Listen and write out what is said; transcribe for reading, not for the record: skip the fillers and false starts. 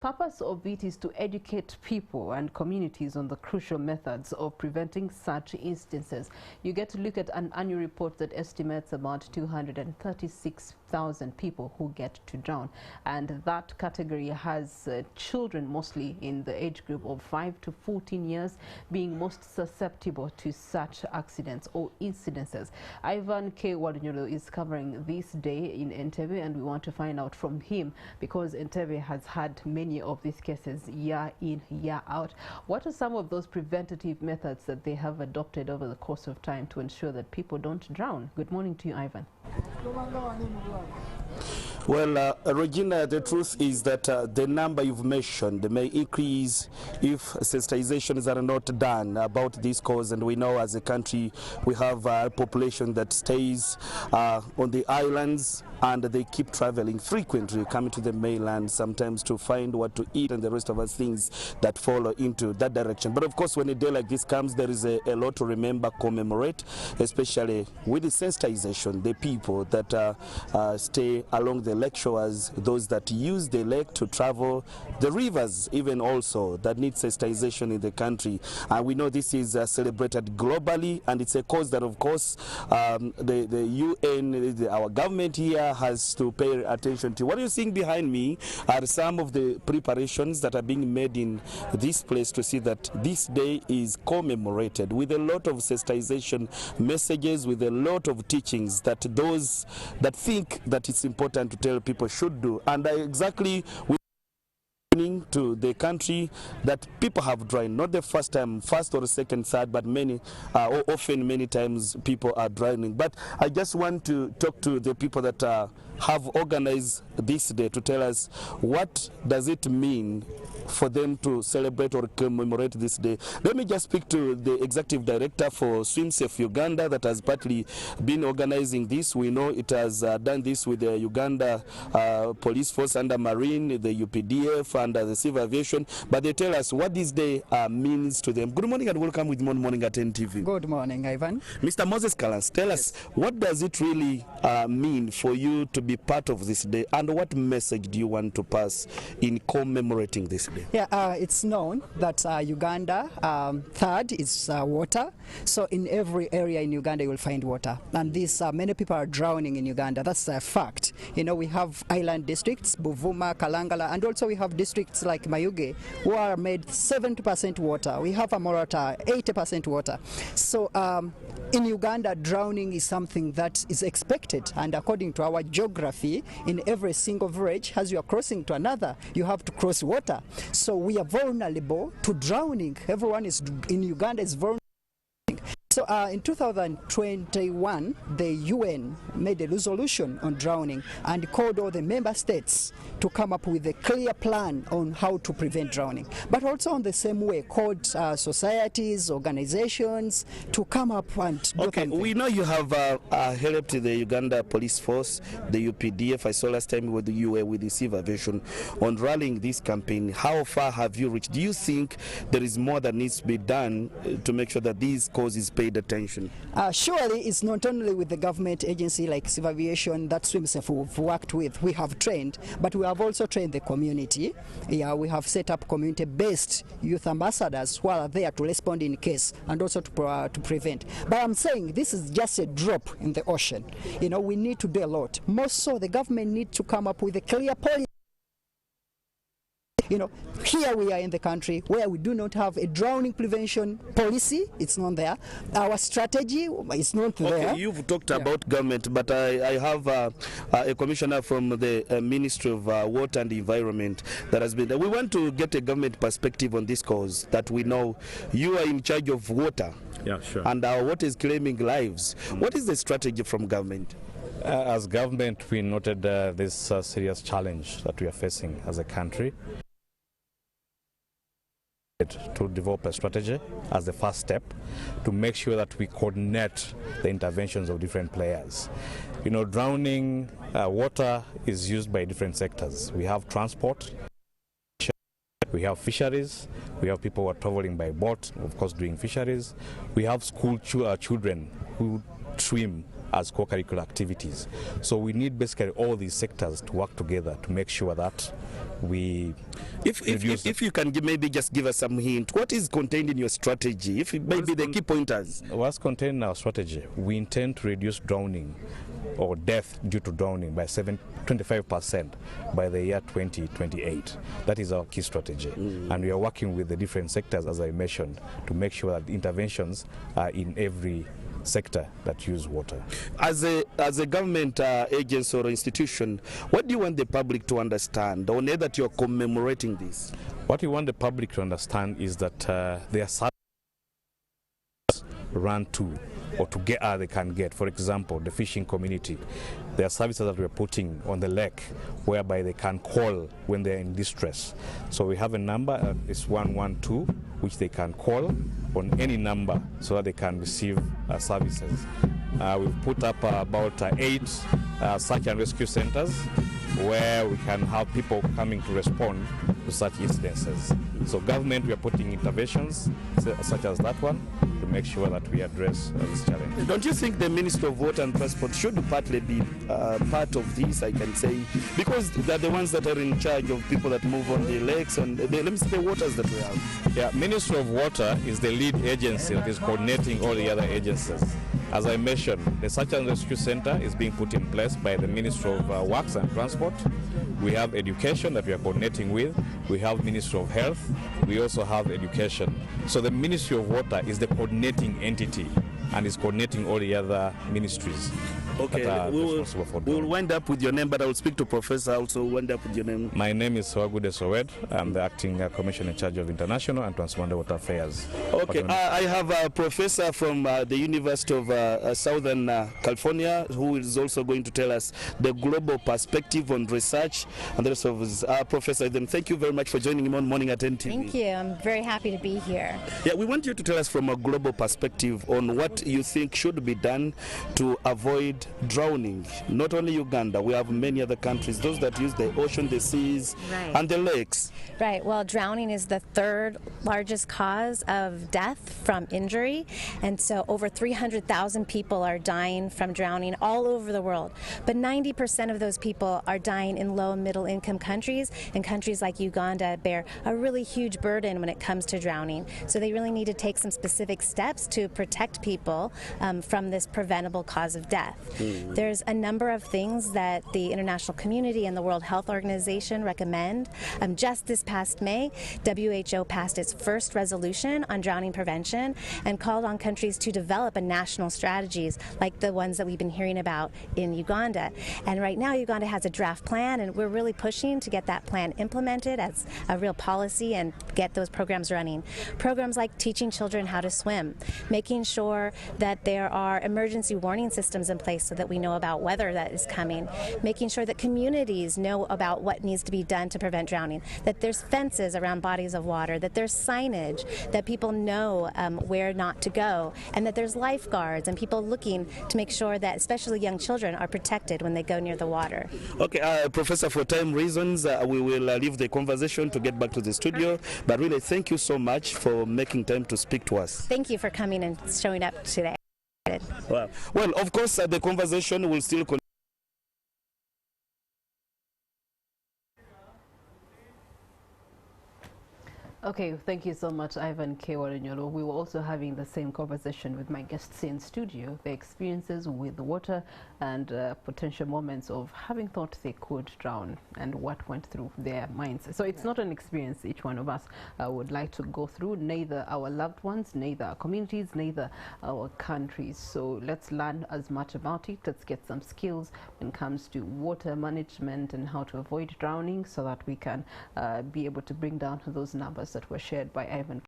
Purpose of it is to educate people and communities on the crucial methods of preventing such instances. You get to look at an annual report that estimates about 236,000 people who get to drown, and that category has children mostly in the age group of 5 to 14 years being most susceptible to such accidents or incidences. Ivan K. Walunyolo is covering this day in NTV, and we want to find out from him because NTV has had many of these cases year in, year out. What are some of those preventative methods that they have adopted over the course of time to ensure that people don't drown? Good morning to you, Ivan. Well, Regina, the truth is that the number you've mentioned may increase if sensitizations are not done about this cause. And we know as a country we have a population that stays on the islands, and they keep traveling frequently, coming to the mainland sometimes to find what to eat and the rest of us things that follow into that direction. But of course, when a day like this comes, there is a lot to remember, commemorate, especially with the sensitization, the people that stay along the lake shores, those that use the lake to travel, the rivers even also that need sensitization in the country. And we know this is celebrated globally, and it's a cause that of course the UN, our government here has to pay attention to. What you're seeing behind me are some of the preparations that are being made in this place to see that this day is commemorated with a lot of sensitization messages, with a lot of teachings that those that think that it's important to tell people should do. And exactly to the country that people have drowned, not the first time, first or second, third, but many, or often many times people are drowning. But I just want to talk to the people that have organized this day to tell us what does it mean for them to celebrate or commemorate this day. Let me just speak to the executive director for Swim Safe Uganda that has partly been organizing this. We know it has done this with the Uganda Police Force under Marine, the UPDF, and the Civil Aviation. But they tell us what this day means to them. Good morning and welcome with Morning at NTV. Good morning, Ivan. Mr. Moses Kalans, tell us, what does it really mean for you to be part of this day, and what message do you want to pass in commemorating this day? Yeah, it's known that Uganda, third is water. So in every area in Uganda you will find water. And this, many people are drowning in Uganda. That's a fact. You know, we have island districts, Buvuma, Kalangala, and also we have districts like Mayuge, who are made 70% water. We have Amorata, 80% water. So in Uganda, drowning is something that is expected. And according to our geography, in every single village, as you are crossing to another, you have to cross water. So we are vulnerable to drowning. Everyone is in Uganda is vulnerable. So in 2021, the UN made a resolution on drowning and called all the member states to come up with a clear plan on how to prevent drowning. But also on the same way, called societies, organizations to come up and do something. We know you have helped the Uganda Police Force, the UPDF. I saw last time with you were with the Civil Aviation on rallying this campaign. How far have you reached? Do you think there is more that needs to be done to make sure that these causes paid attention? Surely it's not only with the government agency like Civil Aviation that Swim Safe we've worked with, we have trained, but we have also trained the community. Yeah, we have set up community-based youth ambassadors who are there to respond in case and also to prevent. But I'm saying this is just a drop in the ocean. You know, we need to do a lot. More so, the government needs to come up with a clear policy. You know, here we are in the country where we do not have a drowning prevention policy. It's not there. Our strategy is not there. Okay, you've talked about government, but I have a commissioner from the Ministry of Water and Environment that has been there. We want to get a government perspective on this cause that we know you are in charge of water. Yeah, sure. And our water is claiming lives. What is the strategy from government? As government, we noted this serious challenge that we are facing as a country. To develop a strategy as the first step to make sure that we coordinate the interventions of different players. You know, drowning water is used by different sectors. We have transport, we have fisheries, we have people who are traveling by boat, of course doing fisheries. We have school children who swim as co-curricular activities. So we need basically all these sectors to work together to make sure that we if you can maybe just give us some hint, what is contained in your strategy? If maybe the key pointers. What's contained in our strategy, we intend to reduce drowning or death due to drowning by 25% by the year 2028. That is our key strategy. And we are working with the different sectors, as I mentioned, to make sure that interventions are in every sector that use water. As a government agency or institution, what do you want the public to understand, or now that you're commemorating this? What we want the public to understand is that there are services run to or to get they can get. For example, the fishing community. There are services that we're putting on the lake whereby they can call when they're in distress. So we have a number, it's 112, which they can call on any number so that they can receive services. We've put up about 8 search and rescue centers where we can have people coming to respond to such incidences. So government, we are putting interventions such as that one to make sure that we address this challenge. Don't you think the Ministry of Water and Transport should partly be part of this, I can say, because they're the ones that are in charge of people that move on the lakes and the waters that we have? Yeah, Ministry of Water is the lead agency that is coordinating all the other agencies. As I mentioned, the Search and Rescue Center is being put in place by the Ministry of Works and Transport. We have education that we are coordinating with. We have Ministry of Health. We also have education. So the Ministry of Water is the coordinating entity and is coordinating all the other ministries. Okay, we'll wind up with your name, but I will speak to Professor also. Wind up with your name. My name is Swagude Sowed. I'm the acting commissioner in charge of international and transboundary water affairs. Okay, I have a professor from the University of Southern California who is also going to tell us the global perspective on research. And the rest of us, Professor, then thank you very much for joining me on Morning at NTV. Thank you. I'm very happy to be here. Yeah, we want you to tell us from a global perspective on what you think should be done to avoid drowning. Not only Uganda, we have many other countries, those that use the ocean, the seas, and the lakes. Right. Well, drowning is the 3rd largest cause of death from injury, and so over 300,000 people are dying from drowning all over the world. But 90% of those people are dying in low and middle income countries, and countries like Uganda bear a really huge burden when it comes to drowning. So they really need to take some specific steps to protect people from this preventable cause of death. There's a number of things that the international community and the World Health Organization recommend. Just this past May, WHO passed its first resolution on drowning prevention and called on countries to develop a national strategies like the ones that we've been hearing about in Uganda. And right now Uganda has a draft plan, and we're really pushing to get that plan implemented as a real policy and get those programs running. Programs like teaching children how to swim, making sure that there are emergency warning systems in place so that we know about weather that is coming, making sure that communities know about what needs to be done to prevent drowning, that there's fences around bodies of water, that there's signage, that people know where not to go, and that there's lifeguards and people looking to make sure that especially young children are protected when they go near the water. Okay, Professor, for time reasons, we will leave the conversation to get back to the studio, but really thank you so much for making time to speak to us. Thank you for coming and showing up today. Well, of course, the conversation will still continue. Okay, thank you so much, Ivan K. Warinyolo. We were also having the same conversation with my guests in studio, their experiences with the water and potential moments of having thought they could drown and what went through their minds. So it's not an experience each one of us would like to go through, neither our loved ones, neither our communities, neither our countries. So let's learn as much about it. Let's get some skills when it comes to water management and how to avoid drowning so that we can be able to bring down those numbers that were shared by Ivan